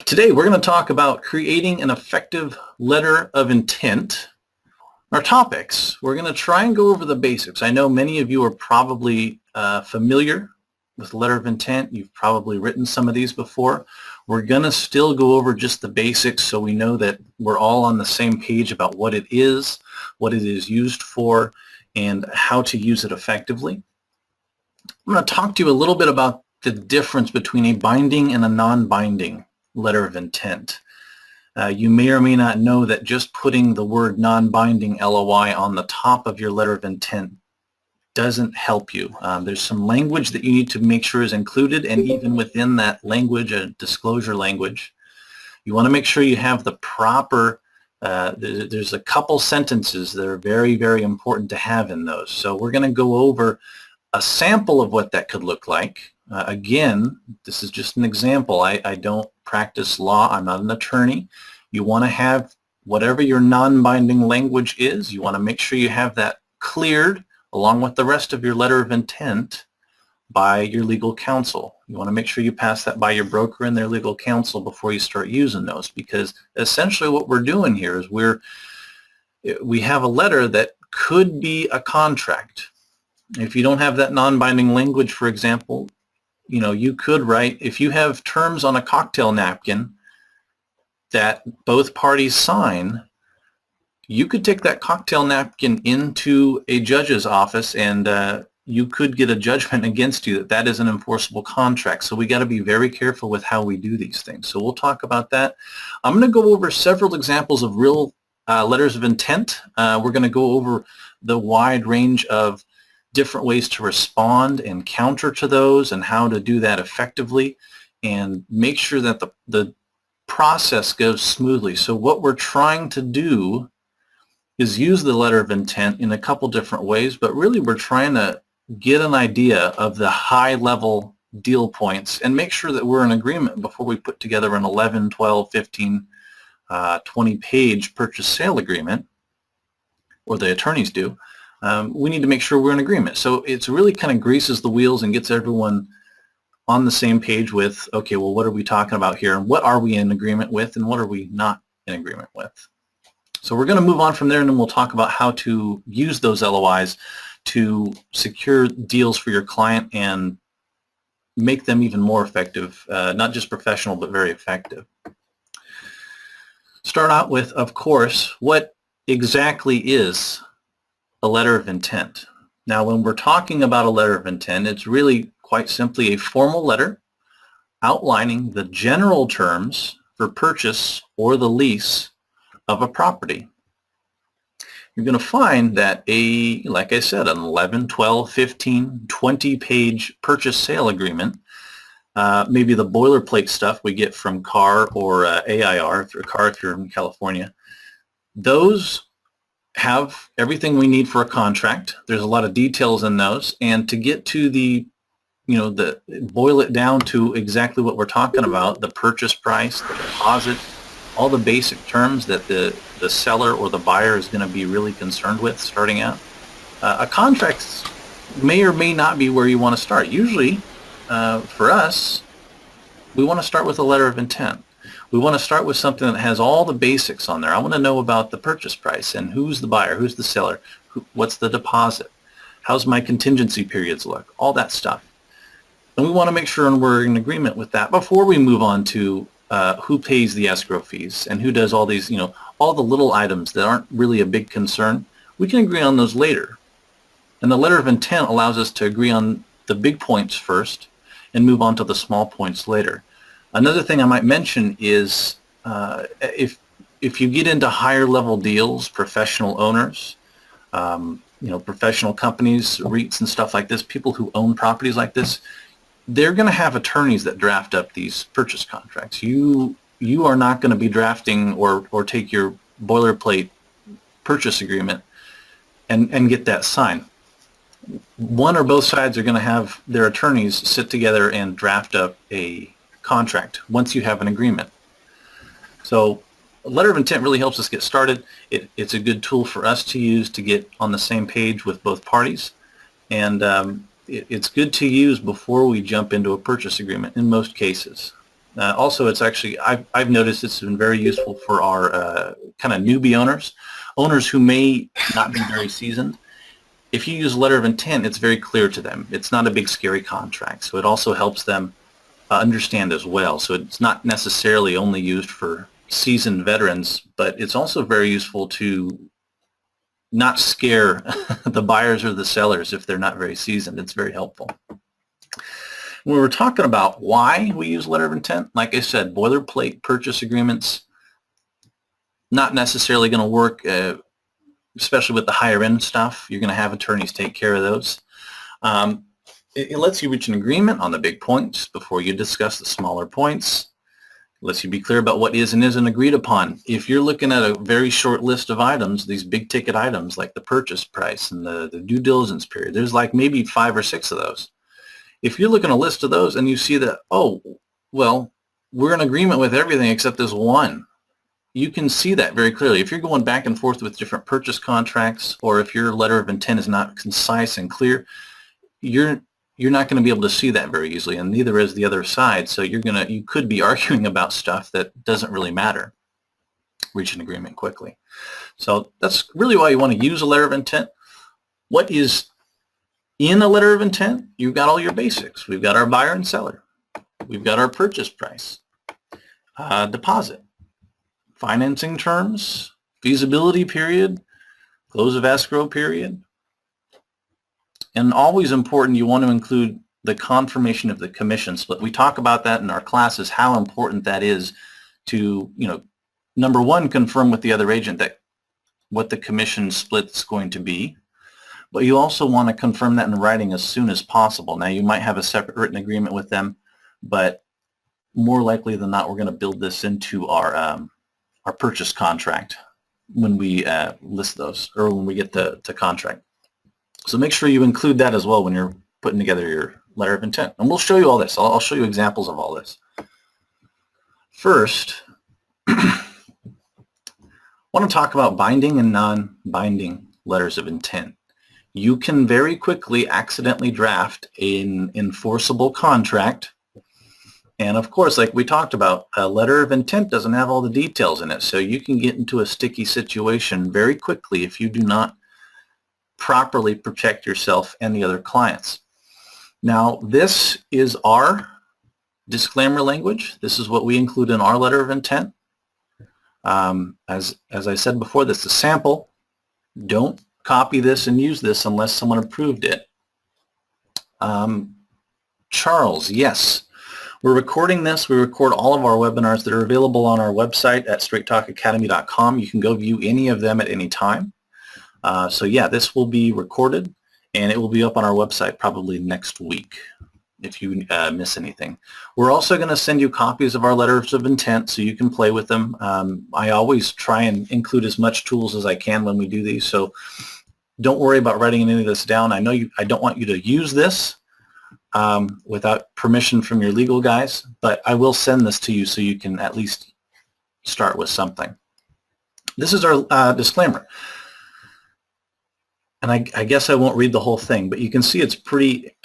Today we're going to talk about creating an effective letter of intent. Our topics, we're going to try and go over the basics. I know many of you are probably familiar with letter of intent. You've probably written some of these before. We're going to still go over just the basics so we know that we're all on the same page about what it is used for, and how to use it effectively. I'm going to talk to you a little bit about the difference between a binding and a non-binding letter of intent. You may or may not know that just putting the word non-binding LOI on the top of your letter of intent doesn't help you. There's some language that you need to make sure is included, and even within that language, a disclosure language, you want to make sure you have the proper, there's a couple sentences that are very, very important to have in those. So we're going to go over a sample of what that could look like. Again, this is just an example. I don't practice law. I'm not an attorney. You want to have whatever your non-binding language is, you want to make sure you have that cleared along with the rest of your letter of intent by your legal counsel. You want to make sure you pass that by your broker and their legal counsel before you start using those, because essentially what we're doing here is we have a letter that could be a contract. If you don't have that non-binding language, for example, you could write, if you have terms on a cocktail napkin that both parties sign, you could take that cocktail napkin into a judge's office and you could get a judgment against you that is an enforceable contract. So we got to be very careful with how we do these things. So we'll talk about that. I'm going to go over several examples of real letters of intent. We're going to go over the wide range of different ways to respond and counter to those, and how to do that effectively and make sure that the process goes smoothly. So what we're trying to do is use the letter of intent in a couple different ways, but really we're trying to get an idea of the high level deal points and make sure that we're in agreement before we put together an 11, 12, 15, 20 page purchase sale agreement, or the attorneys do. We need to make sure we're in agreement. So it's really kind of greases the wheels and gets everyone on the same page with, okay, well, what are we talking about here? And what are we in agreement with, and what are we not in agreement with? So we're going to move on from there, and then we'll talk about how to use those LOIs to secure deals for your client and make them even more effective, not just professional, but very effective. Start out with, of course, what exactly is a letter of intent? Now, when we're talking about a letter of intent, it's really quite simply a formal letter outlining the general terms for purchase or the lease of a property. You're going to find that like I said, an 11, 12, 15, 20 page purchase sale agreement, maybe the boilerplate stuff we get from CAR or AIR, if you're in California, those have everything we need for a contract. There's a lot of details in those, and to get to boil it down to exactly what we're talking about, the purchase price, the deposit, all the basic terms that the seller or the buyer is going to be really concerned with starting out. A contract may or may not be where you want to start. Usually, for us, we want to start with a letter of intent. We want to start with something that has all the basics on there. I want to know about the purchase price and who's the buyer, who's the seller, what's the deposit, how's my contingency periods look, all that stuff. And we want to make sure we're in agreement with that before we move on to who pays the escrow fees and who does all these, all the little items that aren't really a big concern. We can agree on those later. And the letter of intent allows us to agree on the big points first and move on to the small points later. Another thing I might mention is if you get into higher level deals, professional owners, professional companies, REITs and stuff like this, people who own properties like this, they're going to have attorneys that draft up these purchase contracts. You are not going to be drafting or take your boilerplate purchase agreement and get that signed. One or both sides are going to have their attorneys sit together and draft up a contract once you have an agreement. So a letter of intent really helps us get started. It's a good tool for us to use to get on the same page with both parties, and it's good to use before we jump into a purchase agreement in most cases. Also, it's actually, I've noticed it's been very useful for our kind of newbie owners who may not be very seasoned. If you use a letter of intent, it's very clear to them. It's not a big scary contract, so it also helps them understand as well. So it's not necessarily only used for seasoned veterans, but it's also very useful to not scare the buyers or the sellers if they're not very seasoned. It's very helpful. When we're talking about why we use letter of intent, like I said, boilerplate purchase agreements, not necessarily going to work, especially with the higher end stuff. You're going to have attorneys take care of those. It lets you reach an agreement on the big points before you discuss the smaller points. It lets you be clear about what is and isn't agreed upon. If you're looking at a very short list of items, these big ticket items like the purchase price and the due diligence period, there's like maybe 5 or 6 of those. If you're looking at a list of those and you see that, oh, well, we're in agreement with everything except this one, you can see that very clearly. If you're going back and forth with different purchase contracts, or if your letter of intent is not concise and clear, you're not going to be able to see that very easily, and neither is the other side. So you could be arguing about stuff that doesn't really matter. Reach an agreement quickly. So that's really why you want to use a letter of intent. What is in a letter of intent? You've got all your basics. We've got our buyer and seller. We've got our purchase price, deposit, financing terms, feasibility period, close of escrow period. And always important, you want to include the confirmation of the commission split. We talk about that in our classes, how important that is to, number one, confirm with the other agent that what the commission split is going to be. But you also want to confirm that in writing as soon as possible. Now, you might have a separate written agreement with them, but more likely than not, we're going to build this into our purchase contract when we list those, or when we get to contract. So make sure you include that as well when you're putting together your letter of intent. And we'll show you all this. I'll show you examples of all this. First, I want to talk about binding and non-binding letters of intent. You can very quickly accidentally draft an enforceable contract. And of course, like we talked about, a letter of intent doesn't have all the details in it. So you can get into a sticky situation very quickly if you do not properly protect yourself and the other clients. Now, this is our disclaimer language. This is what we include in our letter of intent. As I said before, this is a sample. Don't copy this and use this unless someone approved it. Charles, yes. We're recording this. We record all of our webinars that are available on our website at straighttalkacademy.com. You can go view any of them at any time. So yeah, this will be recorded, and it will be up on our website probably next week if you miss anything. We're also going to send you copies of our letters of intent so you can play with them. I always try and include as much tools as I can when we do these, so don't worry about writing any of this down. I don't want you to use this without permission from your legal guys, but I will send this to you so you can at least start with something. This is our disclaimer. And I guess I won't read the whole thing, but you can see it's pretty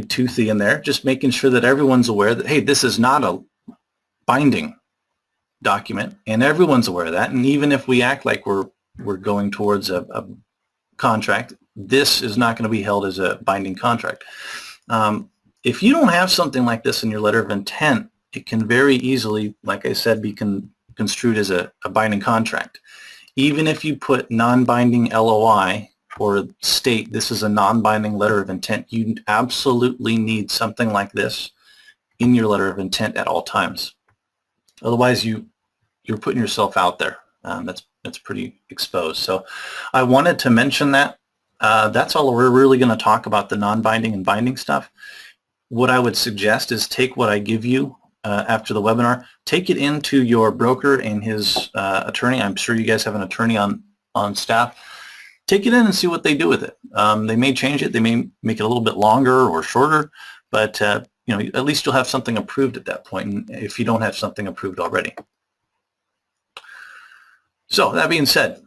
toothy in there, just making sure that everyone's aware that, hey, this is not a binding document, and everyone's aware of that. And even if we act like we're going towards a contract, this is not going to be held as a binding contract. If you don't have something like this in your letter of intent, it can very easily, like I said, be construed as a binding contract. Even if you put non-binding LOI or state this is a non-binding letter of intent, you absolutely need something like this in your letter of intent at all times. Otherwise, you're putting yourself out there. That's pretty exposed. So I wanted to mention that. That's all we're really going to talk about, the non-binding and binding stuff. What I would suggest is take what I give you after the webinar, take it into your broker and his attorney. I'm sure you guys have an attorney on staff. Take it in and see what they do with it. They may change it. They may make it a little bit longer or shorter, but at least you'll have something approved at that point, if you don't have something approved already. So that being said,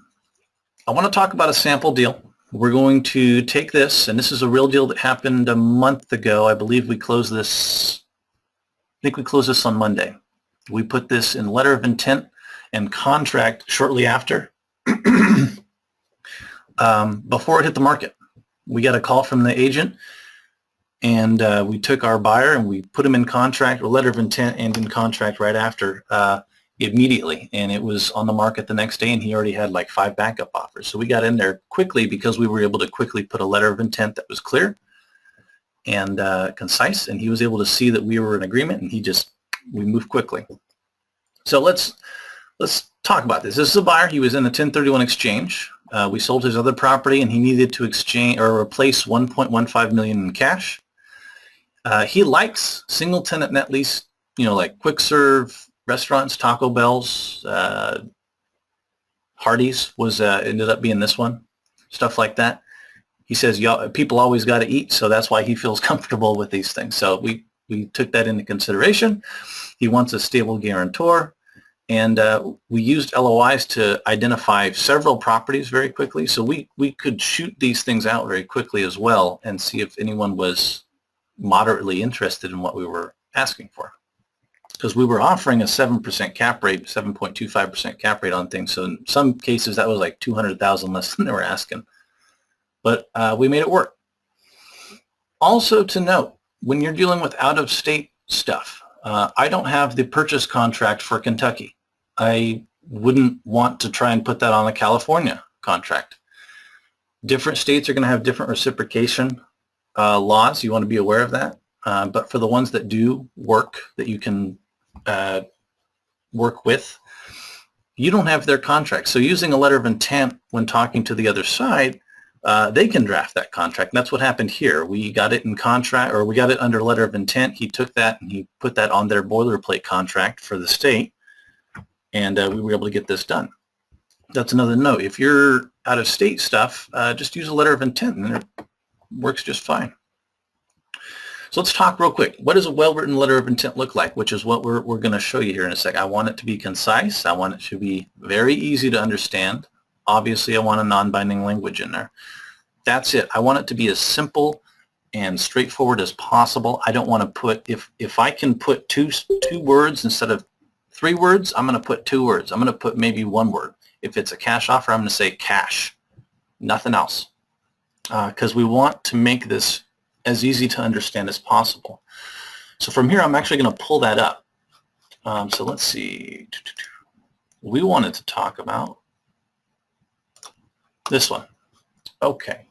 I want to talk about a sample deal. We're going to take this, and this is a real deal that happened a month ago. I believe we closed this think we closed this on Monday. We put this in letter of intent and contract shortly after, before it hit the market. We got a call from the agent, and we took our buyer and we put him in contract, or letter of intent and in contract right after, immediately. And it was on the market the next day, and he already had like 5 backup offers. So we got in there quickly because we were able to quickly put a letter of intent that was clear and concise, and he was able to see that we were in agreement, and we moved quickly. So let's talk about this. This is a buyer. He was in a 1031 exchange. We sold his other property, and he needed to exchange or replace $1.15 million in cash. He likes single tenant net lease, like quick serve restaurants, Taco Bell's, Hardee's ended up being this one, stuff like that. He says, people always got to eat, so that's why he feels comfortable with these things. So we took that into consideration. He wants a stable guarantor, and we used LOIs to identify several properties very quickly, so we could shoot these things out very quickly as well and see if anyone was moderately interested in what we were asking for. Because we were offering a 7% cap rate, 7.25% cap rate on things, so in some cases that was like $200,000 less than they were asking. But we made it work. Also to note, when you're dealing with out-of-state stuff, I don't have the purchase contract for Kentucky. I wouldn't want to try and put that on a California contract. Different states are going to have different reciprocation laws. You want to be aware of that. But for the ones that do work, that you can work with, you don't have their contract. So using a letter of intent when talking to the other side, they can draft that contract. And that's what happened here. We got it in contract, or we got it under letter of intent. He took that and he put that on their boilerplate contract for the state, and we were able to get this done. That's another note. If you're out of state stuff, just use a letter of intent and it works just fine. So let's talk real quick. What does a well-written letter of intent look like, which is what we're going to show you here in a sec. I want it to be concise. I want it to be very easy to understand. Obviously, I want a non-binding language in there. That's it. I want it to be as simple and straightforward as possible. I don't want to put, if I can put two words instead of 3 words, I'm going to put 2 words. I'm going to put maybe 1 word. If it's a cash offer, I'm going to say cash, nothing else, because we want to make this as easy to understand as possible. So from here, I'm actually going to pull that up. So let's see. We wanted to talk about this one. Okay.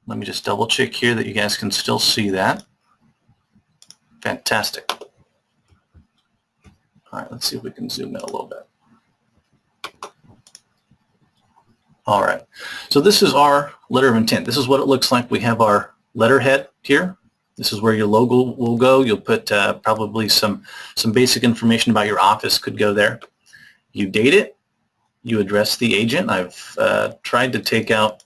Let me just double check here that you guys can still see that. Fantastic. All right, let's see if we can zoom in a little bit. All right, so this is our letter of intent. This is what it looks like. We have our letterhead here. This is where your logo will go. You'll put probably some basic information about your office could go there. You date it. You address the agent. I've tried to take out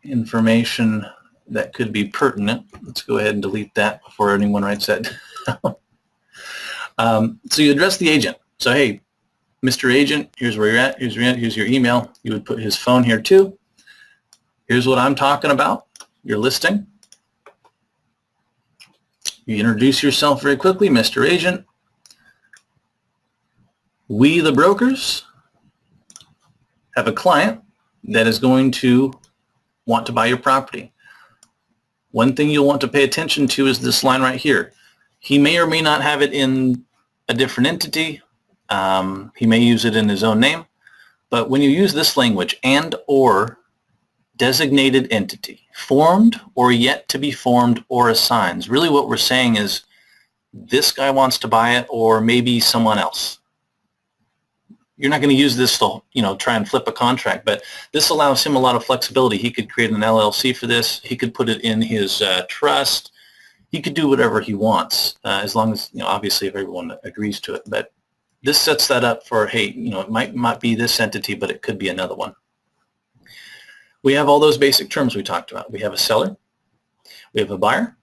information that could be pertinent. Let's go ahead and delete that before anyone writes that down. So you address the agent. So, hey, Mr. Agent, here's where you're at. Here's your email. You would put his phone here too. Here's what I'm talking about. Your listing. You introduce yourself very quickly, Mr. Agent. We, the brokers, have a client that is going to want to buy your property. One thing you'll want to pay attention to is this line right here. He may or may not have it in a different entity. He may use it in his own name. But when you use this language, and or designated entity, formed or yet to be formed or assigns, really what we're saying is this guy wants to buy it or maybe someone else. You're not going to use this to, try and flip a contract, but this allows him a lot of flexibility. He could create an LLC for this. He could put it in his trust. He could do whatever he wants, as long as, obviously if everyone agrees to it. But this sets that up for, hey, it might be this entity, but it could be another one. We have all those basic terms we talked about. We have a seller. We have a buyer.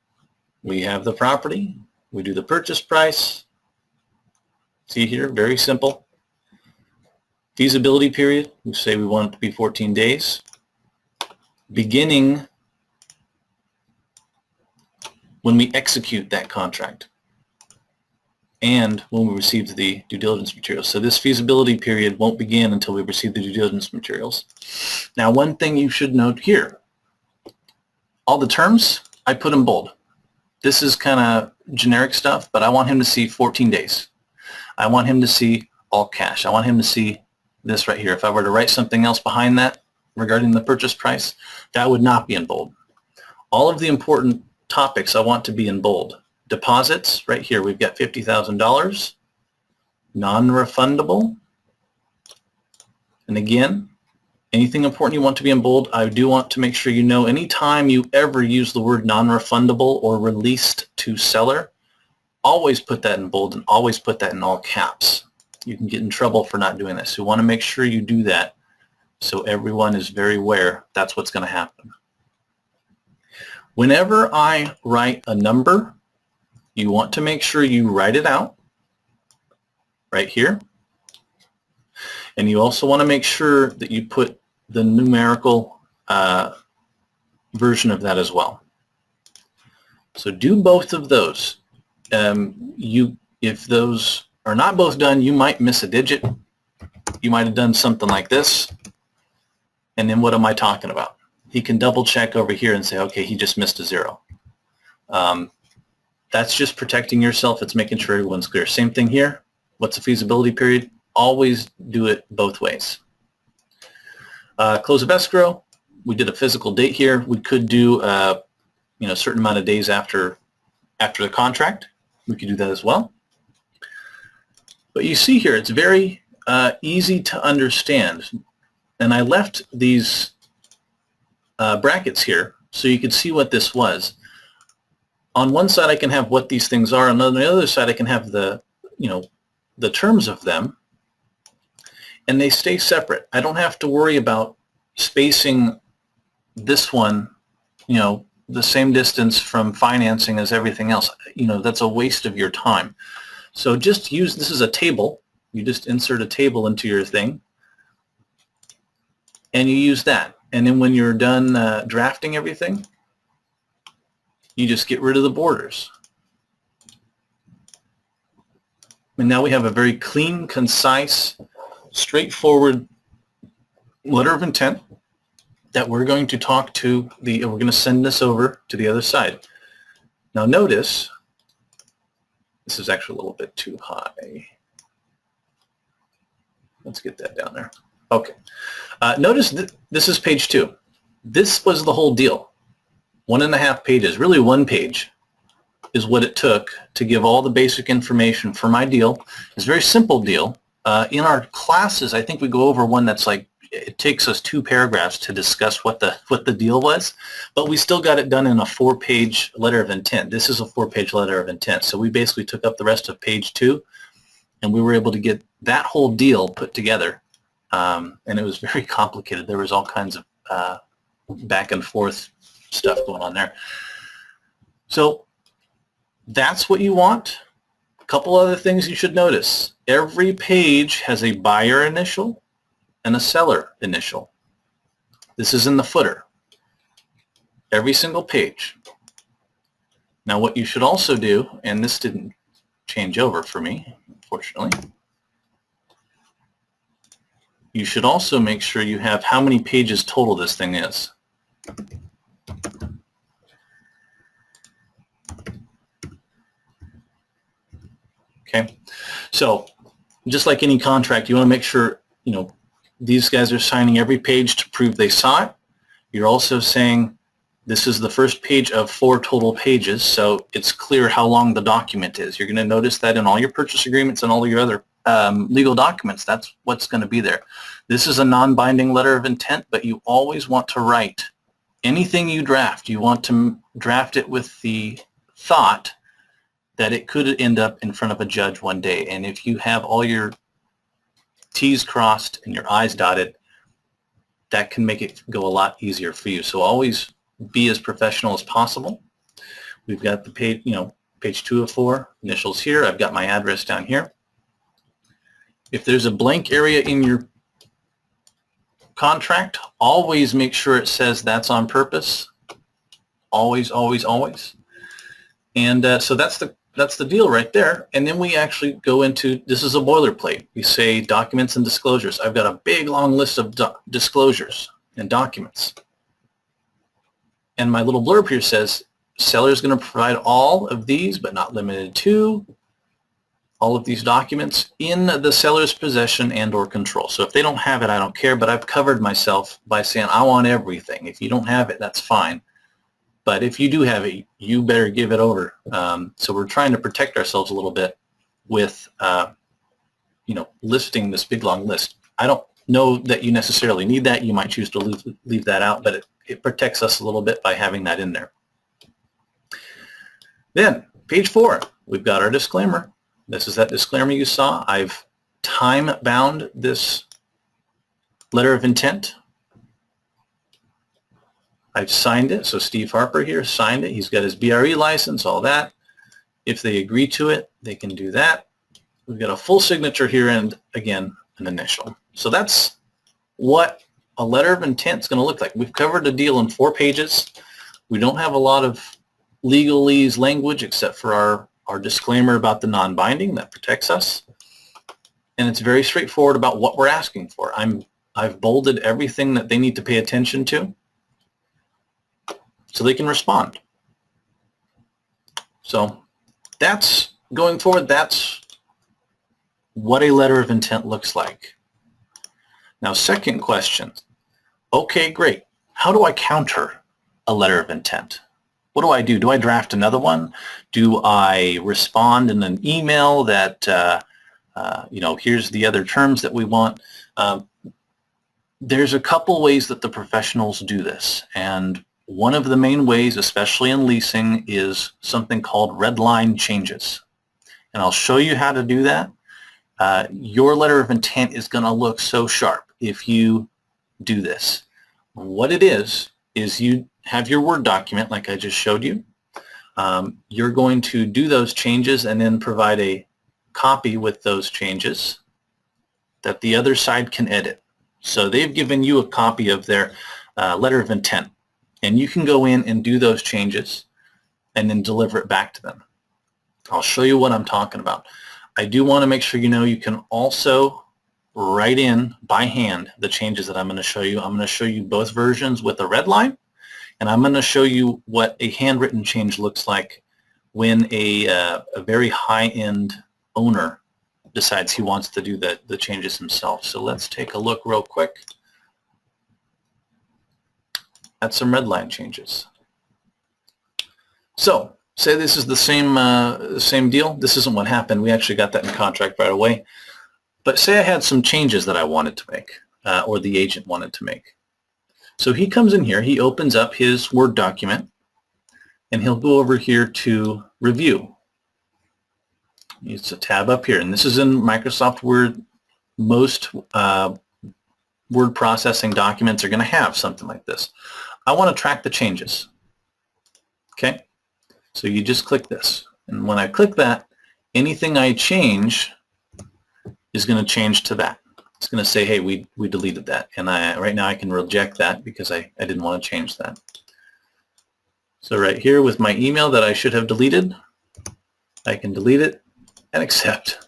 We have the property. We do the purchase price. See here, very simple. Feasibility period, we say we want it to be 14 days. Beginning when we execute that contract. and when we received the due diligence materials. So this feasibility period won't begin until we receive the due diligence materials. Now, one thing you should note here, all the terms, I put in bold. This is kind of generic stuff, but I want him to see 14 days. I want him to see all cash. I want him to see this right here. If I were to write something else behind that regarding the purchase price, that would not be in bold. All of the important topics I want to be in bold. Deposits, right here, we've got $50,000, non-refundable, and again, anything important you want to be in bold, I do want to make sure you know anytime you ever use the word non-refundable or released to seller, always put that in bold and always put that in all caps. You can get in trouble for not doing this. So you want to make sure you do that so everyone is very aware that's what's going to happen. Whenever I write a number, you want to make sure you write it out right here. And you also want to make sure that you put the numerical version of that as well. So do both of those. If those are not both done, you might miss a digit. You might have done something like this. And then what am I talking about? He can double check over here and say, okay, he just missed a 0. That's just protecting yourself. It's making sure everyone's clear. Same thing here. What's the feasibility period? Always do it both ways. Close of escrow. We did a physical date here. We could do a certain amount of days after the contract. We could do that as well. But you see here, it's very easy to understand. And I left these brackets here so you could see what this was. On one side, I can have what these things are, and on the other side, I can have the terms of them, and they stay separate. I don't have to worry about spacing this one, the same distance from financing as everything else. That's a waste of your time. So just use, this is a table. You just insert a table into your thing, and you use that. And then when you're done drafting everything, you just get rid of the borders. And now we have a very clean, concise, straightforward letter of intent that we're going to talk to we're going to send this over to the other side. Now notice, this is actually a little bit too high. Let's get that down there. Okay. Notice this is page 2. This was the whole deal. 1.5 pages, really 1 page is what it took to give all the basic information for my deal. It's a very simple deal. In our classes, I think we go over one that's like, it takes us 2 paragraphs to discuss what the deal was, but we still got it done in a 4-page letter of intent. This is a 4-page letter of intent. So we basically took up the rest of page 2, and we were able to get that whole deal put together. And it was very complicated. There was all kinds of back and forth stuff going on there. So that's what you want. A couple other things you should notice. Every page has a buyer initial and a seller initial. This is in the footer. Every single page. Now what you should also do, and this didn't change over for me, unfortunately, you should also make sure you have how many pages total this thing is. Okay, so just like any contract, you want to make sure, these guys are signing every page to prove they saw it. You're also saying this is the first page of 4 total pages, so it's clear how long the document is. You're going to notice that in all your purchase agreements and all your other legal documents. That's what's going to be there. This is a non-binding letter of intent, but you always want to write anything you draft. You want to draft it with the thought that it could end up in front of a judge one day. And if you have all your T's crossed and your I's dotted, that can make it go a lot easier for you. So always be as professional as possible. We've got the page, page 2 of 4, initials here. I've got my address down here. If there's a blank area in your contract, always make sure it says that's on purpose. Always, always, always. And so that's the that's the deal right there. And then we actually go into, this is a boilerplate. We say documents and disclosures. I've got a big long list of disclosures and documents. And my little blurb here says, seller is going to provide all of these, but not limited to, all of these documents in the seller's possession and or control. So if they don't have it, I don't care, but I've covered myself by saying I want everything. If you don't have it, that's fine. But if you do have it, you better give it over. So we're trying to protect ourselves a little bit with, listing this big long list. I don't know that you necessarily need that. You might choose to leave that out, but it protects us a little bit by having that in there. Then, page 4, we've got our disclaimer. This is that disclaimer you saw. I've time-bound this letter of intent. I've signed it, so Steve Harper here signed it. He's got his BRE license, all that. If they agree to it, they can do that. We've got a full signature here and, again, an initial. So that's what a letter of intent is going to look like. We've covered the deal in 4 pages. We don't have a lot of legalese language except for our disclaimer about the non-binding that protects us. And it's very straightforward about what we're asking for. I've bolded everything that they need to pay attention to so they can respond. So that's, going forward, that's what a letter of intent looks like. Now, second question. Okay, great. How do I counter a letter of intent? What do I do? Do I draft another one? Do I respond in an email that, here's the other terms that we want? There's a couple ways that the professionals do this. And one of the main ways, especially in leasing, is something called red line changes. And I'll show you how to do that. Your letter of intent is going to look so sharp if you do this. What it is you have your Word document like I just showed you. You're going to do those changes and then provide a copy with those changes that the other side can edit. So they've given you a copy of their letter of intent, and you can go in and do those changes and then deliver it back to them. I'll show you what I'm talking about. I do want to make sure you know you can also write in by hand the changes that I'm going to show you. I'm going to show you both versions with a red line, and I'm going to show you what a handwritten change looks like when a very high-end owner decides he wants to do the changes himself. So let's take a look real quick at some red line changes. So say this is the same deal. This isn't what happened. We actually got that in contract right away. But say I had some changes that I wanted to make, or the agent wanted to make. So he comes in here, he opens up his Word document, and he'll go over here to Review. It's a tab up here, and this is in Microsoft Word. Most word processing documents are going to have something like this. I want to track the changes. Okay? So you just click this. And when I click that, anything I change is going to change to that. It's going to say, hey, we deleted that. And right now I can reject that because I didn't want to change that. So right here with my email that I should have deleted, I can delete it and accept.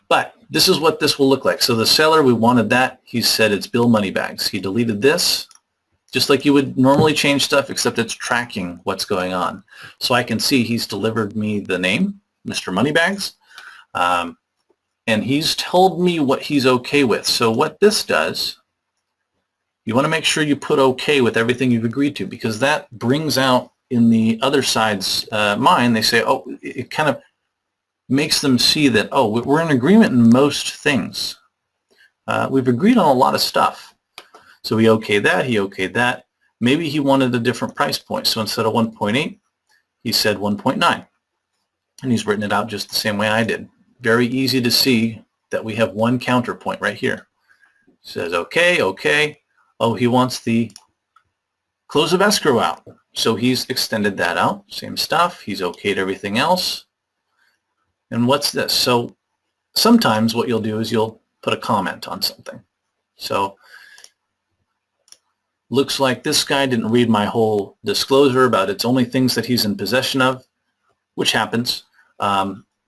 But this is what this will look like. So the seller, we wanted that. He said it's Bill Moneybags. He deleted this, just like you would normally change stuff, except it's tracking what's going on. So I can see he's delivered me the name, Mr. Moneybags, and he's told me what he's okay with. So what this does, you want to make sure you put okay with everything you've agreed to, because that brings out in the other side's mind, they say, oh, it kind of makes them see that, oh, we're in agreement in most things. We've agreed on a lot of stuff. So he okayed that, he okayed that. Maybe he wanted a different price point. So instead of 1.8, he said 1.9. And he's written it out just the same way I did. Very easy to see that we have one counterpoint right here. It says, okay, okay. Oh, he wants the close of escrow out. So he's extended that out. Same stuff. He's okayed everything else. And what's this? So sometimes what you'll do is you'll put a comment on something. So looks like this guy didn't read my whole disclosure about it's only things that he's in possession of. which happens.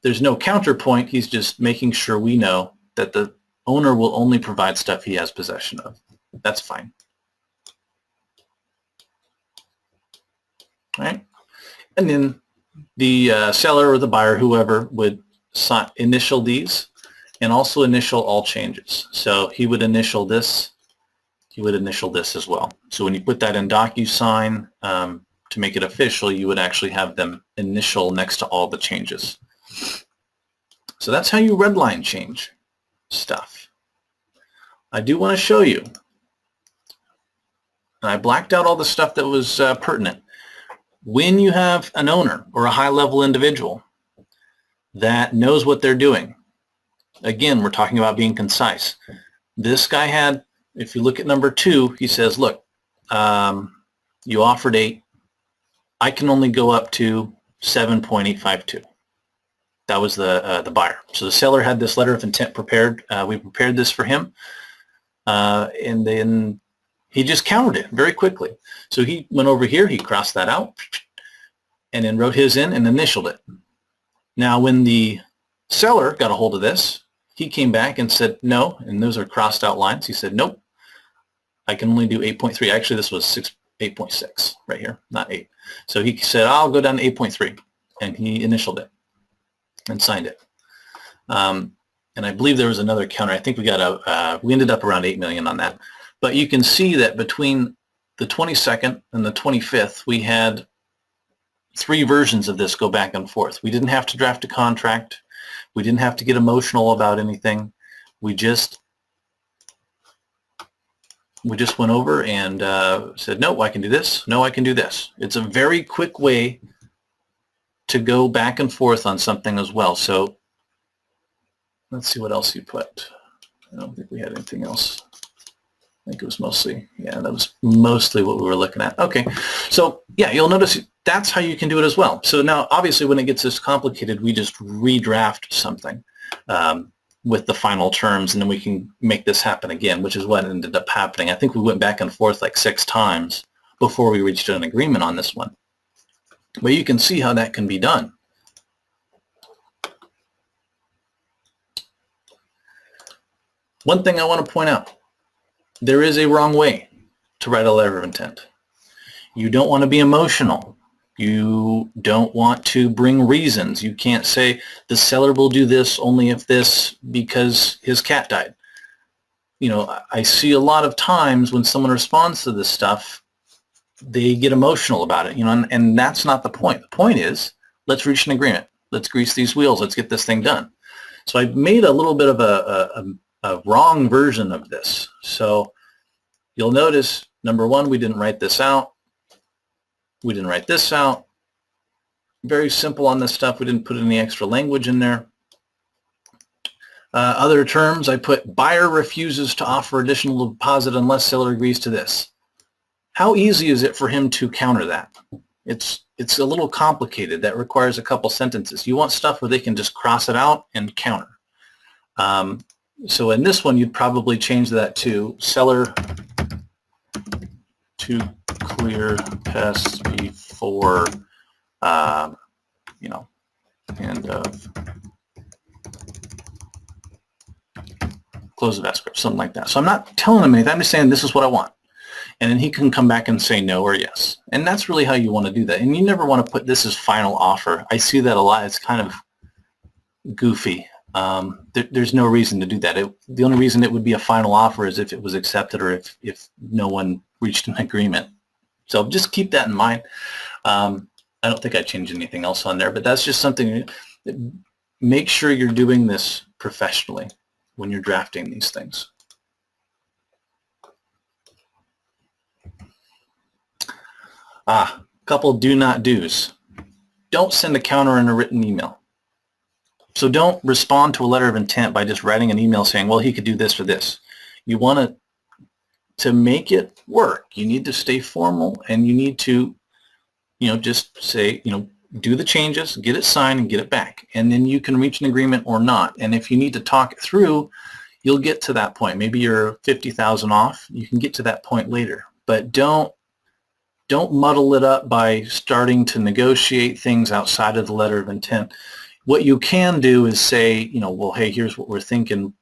There's no counterpoint. He's just making sure we know that the owner will only provide stuff he has possession of. That's fine. All right. And then the seller or the buyer, whoever, would initial these and also initial all changes. So he would initial this. He would initial this as well. So when you put that in DocuSign to make it official, you would actually have them initial next to all the changes. So that's how you redline change stuff. I do want to show you. And I blacked out all the stuff that was pertinent. When you have an owner or a high-level individual that knows what they're doing, again, we're talking about being concise. This guy had, if you look at number 2, he says, look, you offered 8. I can only go up to 7.852. That was the buyer. So the seller had this letter of intent prepared. We prepared this for him. And then he just countered it very quickly. So he went over here, he crossed that out, and then wrote his in and initialed it. Now when the seller got a hold of this, he came back and said no, and those are crossed out lines. He said, nope, I can only do 8.3. Actually, this was 8.6 right here, not 8. So he said, I'll go down to 8.3, and he initialed it and signed it. And I believe there was another counter. I think we got we ended up around 8 million on that. But you can see that between the 22nd and the 25th, we had 3 versions of this go back and forth. We didn't have to draft a contract. We didn't have to get emotional about anything. We just went over and said, no, I can do this. No, I can do this. It's a very quick way to go back and forth on something as well. So let's see what else you put. I don't think we had anything else. I think it was mostly, yeah, that was mostly what we were looking at. Okay, so yeah, you'll notice that's how you can do it as well. So now, obviously, when it gets this complicated, we just redraft something with the final terms, and then we can make this happen again, which is what ended up happening. I think we went back and forth like 6 times before we reached an agreement on this one. But you can see how that can be done. One thing I want to point out, there is a wrong way to write a letter of intent. You don't want to be emotional. You don't want to bring reasons. You can't say the seller will do this only if this because his cat died. You know, I see a lot of times when someone responds to this stuff, they get emotional about it, you know, and that's not the point. The point is, let's reach an agreement. Let's grease these wheels. Let's get this thing done. So I made a little bit of a wrong version of this. So you'll notice, number 1, we didn't write this out. We didn't write this out. Very simple on this stuff. We didn't put any extra language in there. Other terms, I put buyer refuses to offer additional deposit unless seller agrees to this. How easy is it for him to counter that? It's a little complicated. That requires a couple sentences. You want stuff where they can just cross it out and counter. So in this one, you'd probably change that to seller to clear pests before, you know, end of close of escrow, something like that. So I'm not telling him anything. I'm just saying this is what I want. And then he can come back and say no or yes. And that's really how you want to do that. And you never want to put this as final offer. I see that a lot. It's kind of goofy. There's no reason to do that. The only reason it would be a final offer is if it was accepted or if no one reached an agreement. So just keep that in mind. I don't think I changed anything else on there, but that's just something. Make sure you're doing this professionally when you're drafting these things. Couple do not do's. Don't send a counter in a written email. So don't respond to a letter of intent by just writing an email saying, well, he could do this or this. You want to make it work. You need to stay formal, and you need to, you know, just say, you know, do the changes, get it signed, and get it back. And then you can reach an agreement or not. And if you need to talk it through, you'll get to that point. Maybe you're 50,000 off. You can get to that point later. But don't Don't muddle it up by starting to negotiate things outside of the letter of intent. What you can do is say, you know, well, hey, here's what we're thinking.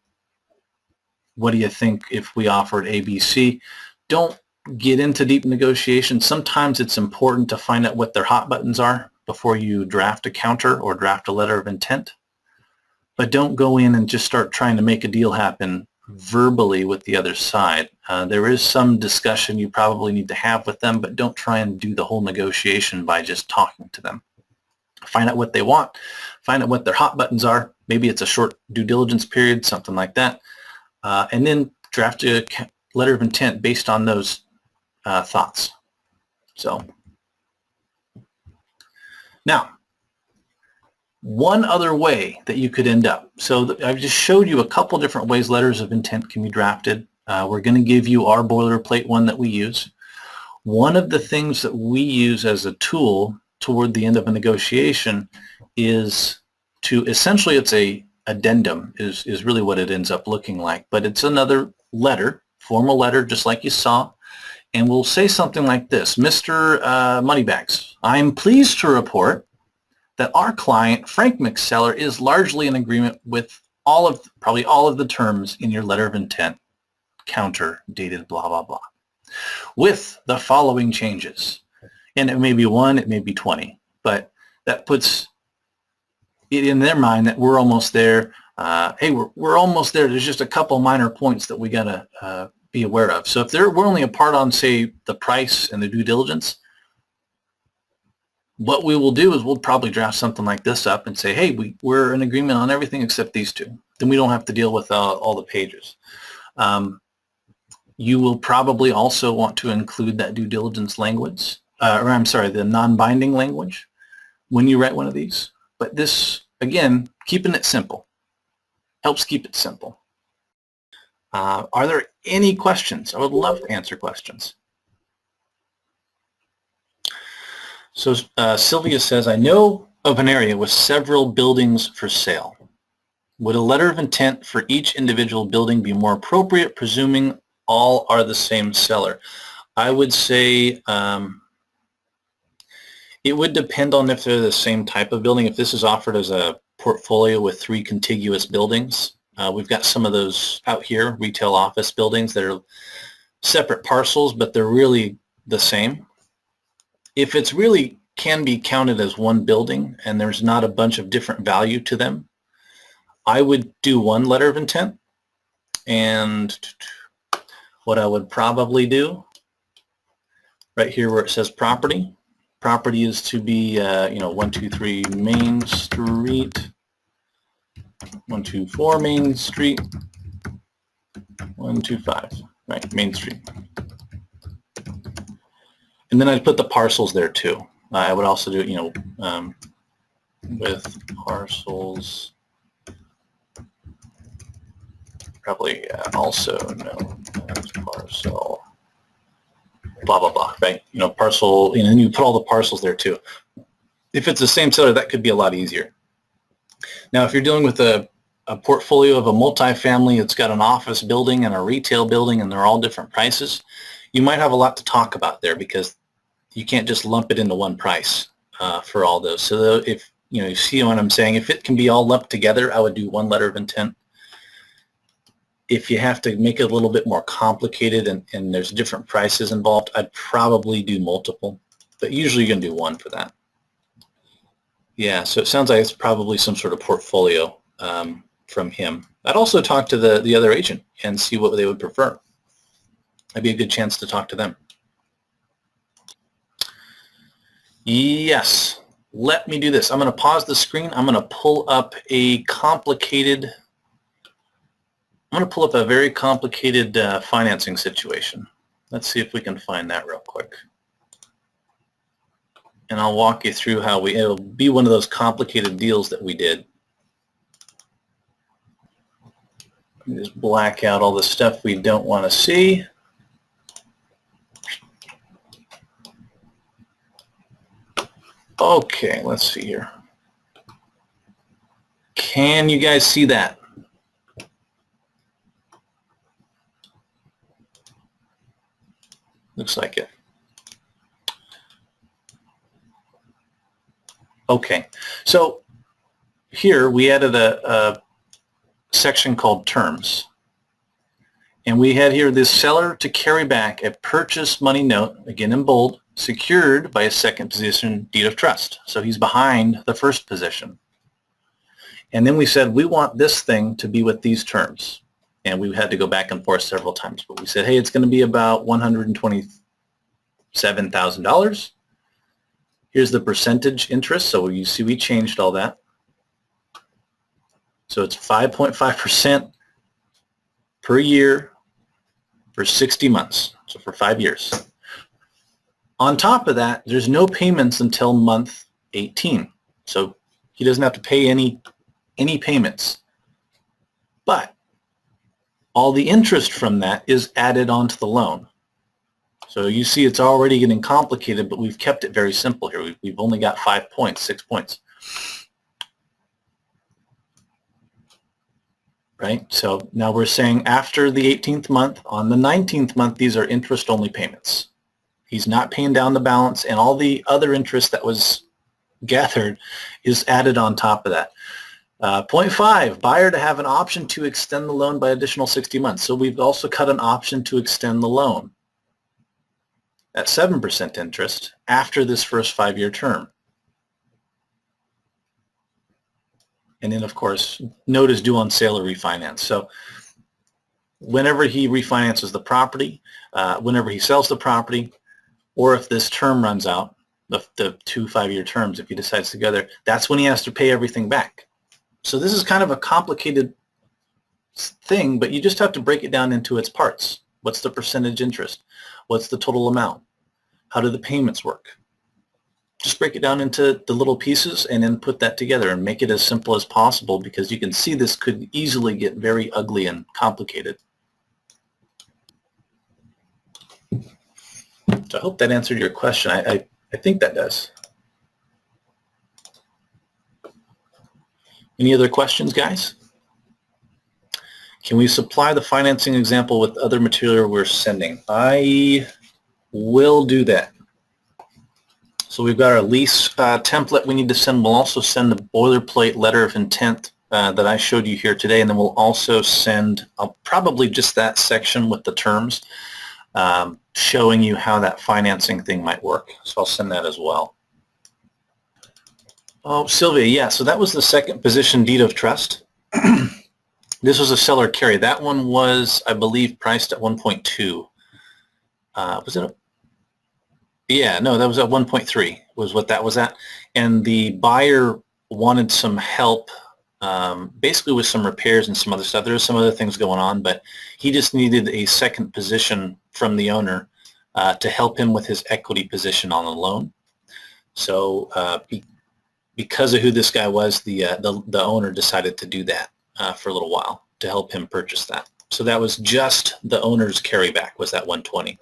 What do you think if we offered ABC? Don't get into deep negotiation. Sometimes it's important to find out what their hot buttons are before you draft a counter or draft a letter of intent. But don't go in and just start trying to make a deal happen verbally with the other side. There is some discussion you probably need to have with them, but don't try and do the whole negotiation by just talking to them. Find out what they want. Find out what their hot buttons are. Maybe it's a short due diligence period, something like that. And then draft a letter of intent based on those thoughts. So now, one other way that you could end up. So I've just showed you a couple different ways letters of intent can be drafted. We're going to give you our boilerplate one that we use. One of the things that we use as a tool toward the end of a negotiation is to essentially, it's a addendum is really what it ends up looking like, but it's another letter, formal letter, just like you saw, and we'll say something like this: Mr. Moneybags, I'm pleased to report that our client, Frank McSeller, is largely in agreement with probably all of the terms in your letter of intent, counter dated blah, blah, blah, with the following changes. And it may be 1, it may be 20, but that puts it in their mind that we're almost there. Hey, we're almost there. There's just a couple minor points that we got to be aware of. So if we're only apart on, say, the price and the due diligence, what we will do is we'll probably draft something like this up and say, hey, we're in agreement on everything except these two. Then we don't have to deal with all the pages. You will probably also want to include that due diligence language, or I'm sorry, the non-binding language when you write one of these. But this, again, keeping it simple helps keep it simple. Are there any questions? I would love to answer questions. So Sylvia says, I know of an area with several buildings for sale. Would a letter of intent for each individual building be more appropriate, presuming all are the same seller? I would say it would depend on if they're the same type of building. If this is offered as a portfolio with 3 contiguous buildings, we've got some of those out here, retail office buildings that are separate parcels, but they're really the same. If it's really can be counted as one building and there's not a bunch of different value to them, I would do one letter of intent. And what I would probably do right here where it says property is to be, 123 Main Street, 124 Main Street, 125, right, Main Street. And then I'd put the parcels there too. I would also do it, with parcels, probably also known as parcel, blah, blah, blah, right? Parcel, and then you put all the parcels there too. If it's the same seller, that could be a lot easier. Now, if you're dealing with a portfolio of a multifamily, it's got an office building and a retail building, and they're all different prices, you might have a lot to talk about there because you can't just lump it into one price for all those. So if you see what I'm saying, if it can be all lumped together, I would do one letter of intent. If you have to make it a little bit more complicated and there's different prices involved, I'd probably do multiple, but usually you're going to do one for that. Yeah, so it sounds like it's probably some sort of portfolio from him. I'd also talk to the other agent and see what they would prefer. That'd be a good chance to talk to them. Yes, let me do this. I'm going to pause the screen. I'm going to pull up a very complicated financing situation. Let's see if we can find that real quick. And I'll walk you through how it'll be one of those complicated deals that we did. Let me just black out all the stuff we don't want to see. Okay, let's see here. Can you guys see that? Looks like it. Okay, so here we added a section called terms. And we had here this seller to carry back a purchase money note, again in bold, secured by a second position deed of trust. So he's behind the first position. And then we said, we want this thing to be with these terms. And we had to go back and forth several times. But we said, hey, it's going to be about $127,000. Here's the percentage interest. So you see we changed all that. So it's 5.5% per year for 60 months, so for 5 years. On top of that, there's no payments until month 18. So he doesn't have to pay any payments. But all the interest from that is added onto the loan. So you see it's already getting complicated, but we've kept it very simple here. We've only got 5 points, 6 points. Right? So now we're saying after the 18th month, on the 19th month, these are interest-only payments. He's not paying down the balance, and all the other interest that was gathered is added on top of that. Point 5, buyer to have an option to extend the loan by additional 60 months. So we've also cut an option to extend the loan at 7% interest after this first 5-year term. And then, of course, note is due on sale or refinance. So whenever he refinances the property, whenever he sells the property, or if this term runs out, the 2 5-year terms, if he decides to go there, that's when he has to pay everything back. So this is kind of a complicated thing, but you just have to break it down into its parts. What's the percentage interest? What's the total amount? How do the payments work? Just break it down into the little pieces and then put that together and make it as simple as possible, because you can see this could easily get very ugly and complicated. So I hope that answered your question. I think that does. Any other questions, guys? Can we supply the financing example with other material we're sending? I will do that. So we've got our lease template we need to send. We'll also send the boilerplate letter of intent that I showed you here today, and then we'll also send probably just that section with the terms showing you how that financing thing might work. So I'll send that as well. Oh, Sylvia, yeah, so that was the second position deed of trust. This was a seller carry. That one was, I believe, priced at 1.2. Was it? Yeah, no, that was at 1.3 was what that was at. And the buyer wanted some help basically with some repairs and some other stuff. There were some other things going on, but he just needed a second position from the owner to help him with his equity position on the loan. So because of who this guy was, the owner decided to do that for a little while to help him purchase that. So that was just the owner's carryback, was that 120.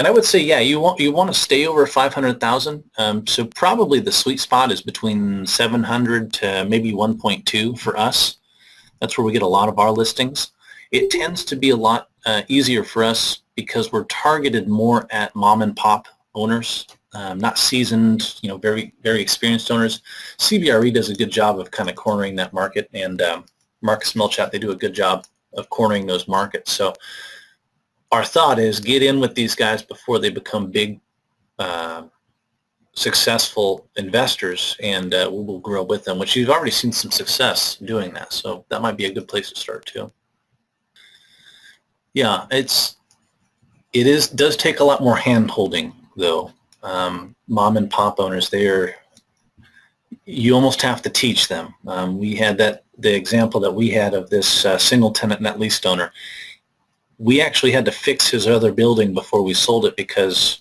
And I would say, yeah, you want to stay over 500,000. So probably the sweet spot is between 700 to maybe 1.2 for us. That's where we get a lot of our listings. It tends to be a lot easier for us because we're targeted more at mom and pop owners, not seasoned, very, very experienced owners. CBRE does a good job of kind of cornering that market, and Marcus Milchat, they do a good job of cornering those markets. So our thought is get in with these guys before they become big, successful investors, and we will grow with them, which you've already seen some success doing that. So that might be a good place to start too. Yeah, it does take a lot more hand holding though. Mom and pop owners, you almost have to teach them. We had the example that we had of this single tenant net lease owner. We actually had to fix his other building before we sold it because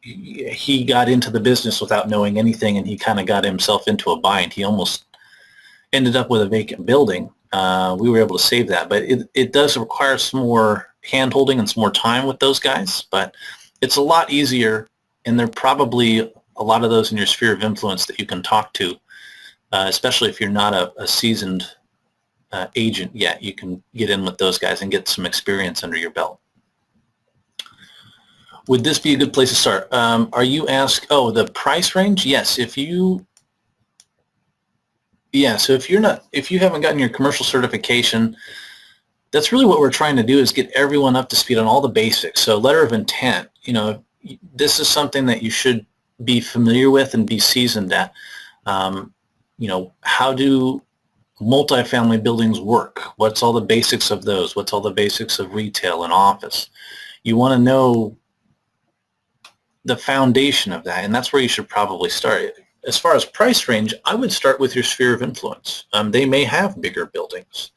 he got into the business without knowing anything, and he kind of got himself into a bind. He almost ended up with a vacant building. We were able to save that, but it does require some more hand-holding and some more time with those guys, but it's a lot easier, and there are probably a lot of those in your sphere of influence that you can talk to, especially if you're not a seasoned agent yet. You can get in with those guys and get some experience under your belt. would this be a good place to start? Are you asked, oh, the price range? Yes, so if you haven't gotten your commercial certification, that's really what we're trying to do, is get everyone up to speed on all the basics. So letter of intent, this is something that you should be familiar with and be seasoned at. How do multifamily buildings work? What's all the basics of those? What's all the basics of retail and office? You want to know the foundation of that, and that's where you should probably start. As far as price range, I would start with your sphere of influence. They may have bigger buildings.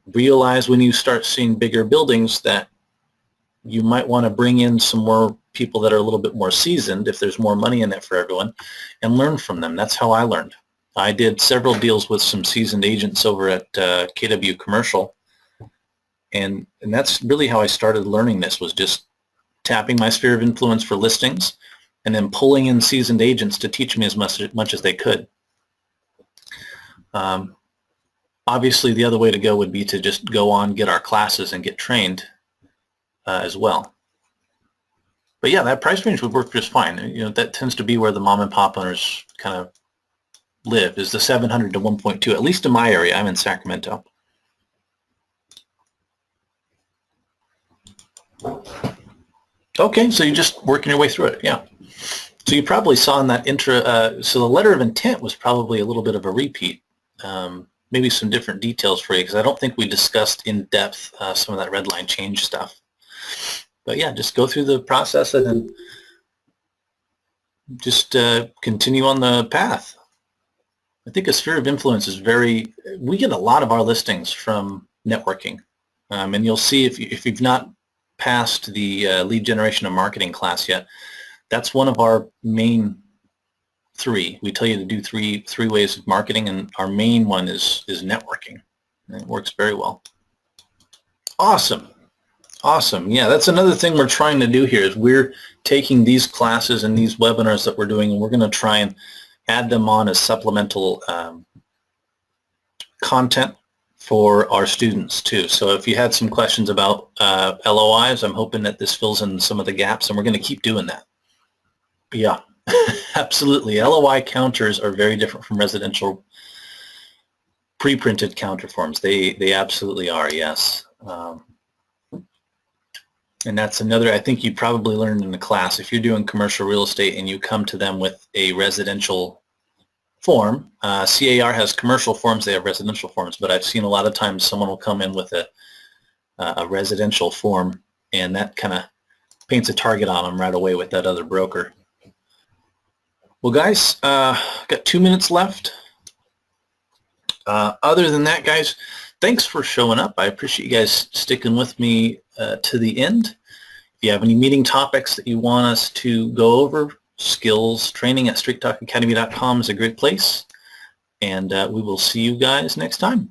Realize when you start seeing bigger buildings that you might want to bring in some more people that are a little bit more seasoned, if there's more money in it for everyone, and learn from them. That's how I learned. I did several deals with some seasoned agents over at KW Commercial, and that's really how I started learning this, was just tapping my sphere of influence for listings and then pulling in seasoned agents to teach me as much as they could. Obviously, the other way to go would be to just go on, get our classes, and get trained as well. But yeah, that price range would work just fine. That tends to be where the mom and pop owners kind of live, is the 700 to 1.2, at least in my area. I'm in Sacramento. Okay, so you're just working your way through it, yeah. So you probably saw in that intro, so the letter of intent was probably a little bit of a repeat. Maybe some different details for you, because I don't think we discussed in depth some of that red line change stuff. But yeah, just go through the process and then just continue on the path. I think a sphere of influence is we get a lot of our listings from networking. And you'll see if you've not passed the lead generation and marketing class yet, that's one of our main three. We tell you to do three ways of marketing, and our main one is networking. And it works very well. Awesome. Yeah, that's another thing we're trying to do here, is we're taking these classes and these webinars that we're doing, and we're going to try and add them on as supplemental content for our students too. So if you had some questions about LOIs, I'm hoping that this fills in some of the gaps, and we're going to keep doing that. But yeah, absolutely. LOI counters are very different from residential pre-printed counter forms. They absolutely are, yes. And that's another, I think you probably learned in the class, if you're doing commercial real estate and you come to them with a residential form, CAR has commercial forms, they have residential forms, but I've seen a lot of times someone will come in with a residential form, and that kind of paints a target on them right away with that other broker. Well, guys, got 2 minutes left. Other than that, guys, thanks for showing up. I appreciate you guys sticking with me to the end. If you have any meeting topics that you want us to go over, skills training at straighttalkacademy.com is a great place. And we will see you guys next time.